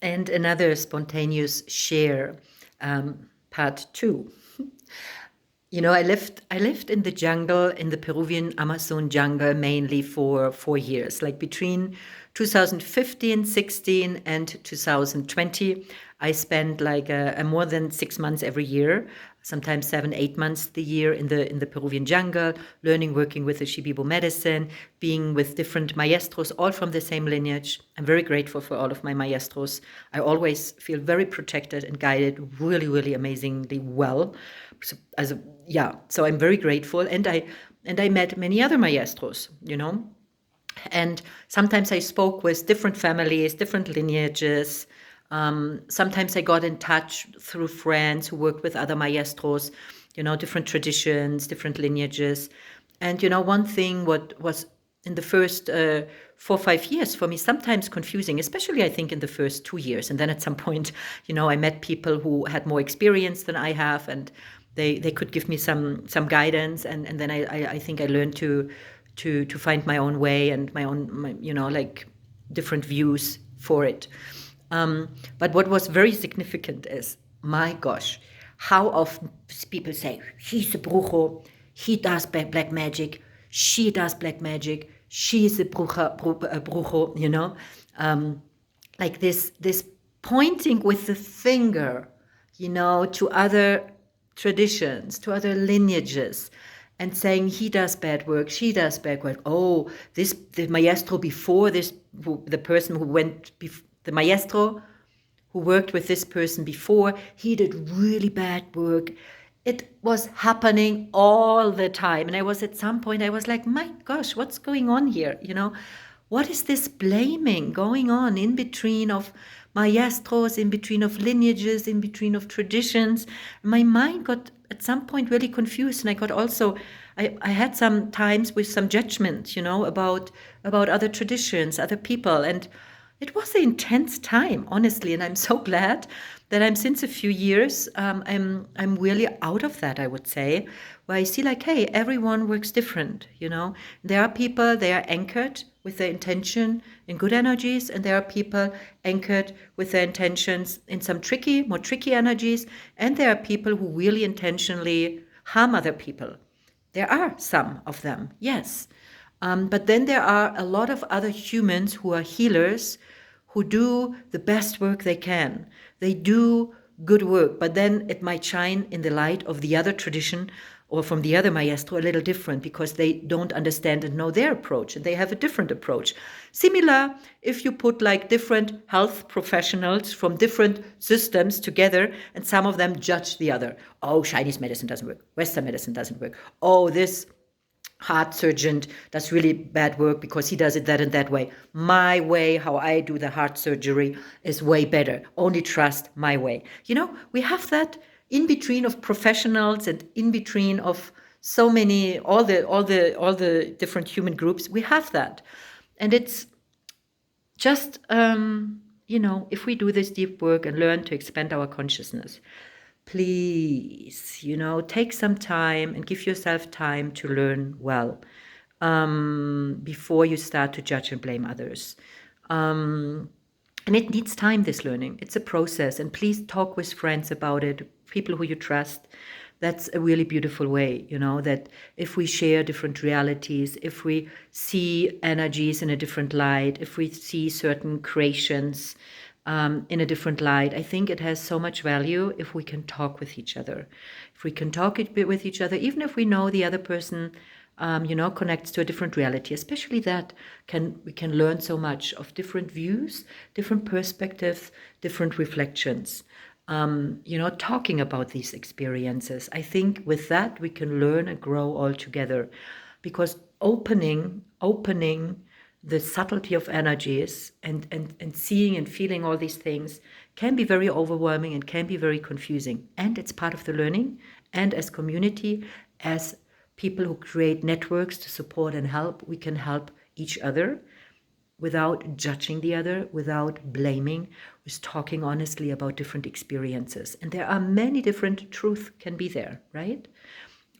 And another spontaneous share, part two. I lived in the jungle, in the Peruvian Amazon jungle, mainly for 4 years. Like between 2015, 16, and 2020, I spent like a more than 6 months every year, sometimes 7, 8 months the year in the Peruvian jungle, learning, working with the Shipibo medicine, being with different maestros, all from the same lineage. I'm very grateful for all of my maestros. I always feel very protected and guided really, really amazingly well. So, so I'm very grateful, and I met many other maestros. And sometimes I spoke with different families, different lineages. Sometimes I got in touch through friends who worked with other maestros, different traditions, different lineages. And one thing what was in the first 4 or 5 years for me sometimes confusing, especially I think in the first 2 years, and then at some point, I met people who had more experience than I have, and they could give me some guidance, and then I think I learned to find my own way and like different views for it. But what was very significant is, my gosh, how often people say, he's a brujo, he does black magic, she does black magic, she's a brujo, like this pointing with the finger, to other traditions, to other lineages, and saying he does bad work, she does bad work. Oh, the maestro before this, the person who went, the maestro who worked with this person before, he did really bad work. It was happening all the time. And at some point, I was like, my gosh, what's going on here? What is this blaming going on in between of maestros, in between of lineages, in between of traditions? My mind got at some point really confused. And I had some times with some judgment, about other traditions, other people. And it was an intense time, honestly, and I'm so glad that I'm since a few years, I'm really out of that, I would say, where I see like, hey, everyone works different, There are people, they are anchored with their intention in good energies, and there are people anchored with their intentions in some more tricky energies, and there are people who really intentionally harm other people. There are some of them, yes. But then there are a lot of other humans who are healers, who do the best work they can. They do good work, but then it might shine in the light of the other tradition or from the other maestro a little different, because they don't understand and know their approach, and they have a different approach. Similar if you put like different health professionals from different systems together, and some of them judge the other. Oh, Chinese medicine doesn't work. Western medicine doesn't work. Oh, this heart surgeon does really bad work because he does it that and that way. My way, how I do the heart surgery, is way better. Only trust my way. We have that in between of professionals, and in between of so many, all the different human groups. We have that, and it's just if we do this deep work and learn to expand our consciousness, please, take some time and give yourself time to learn well, before you start to judge and blame others. And it needs time, this learning. It's a process. And please talk with friends about it, people who you trust. That's a really beautiful way, that if we share different realities, if we see energies in a different light, if we see certain creations in a different light, I think it has so much value if we can talk with each other. If we can talk with each other, even if we know the other person, connects to a different reality, especially that we can learn so much of different views, different perspectives, different reflections. Talking about these experiences. I think with that we can learn and grow all together, because opening the subtlety of energies and seeing and feeling all these things can be very overwhelming and can be very confusing. And it's part of the learning. And as community, as people who create networks to support and help, we can help each other without judging the other, without blaming, with talking honestly about different experiences. And there are many different truths can be there, right?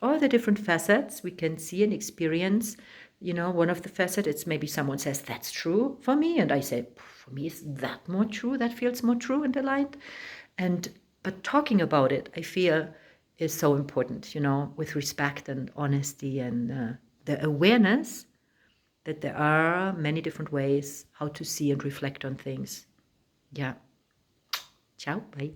All the different facets we can see and experience one of the facets. It's maybe someone says that's true for me, and I say, for me, is that more true? That feels more true and aligned. But talking about it, I feel, is so important, with respect and honesty and the awareness that there are many different ways how to see and reflect on things. Yeah. Ciao. Bye.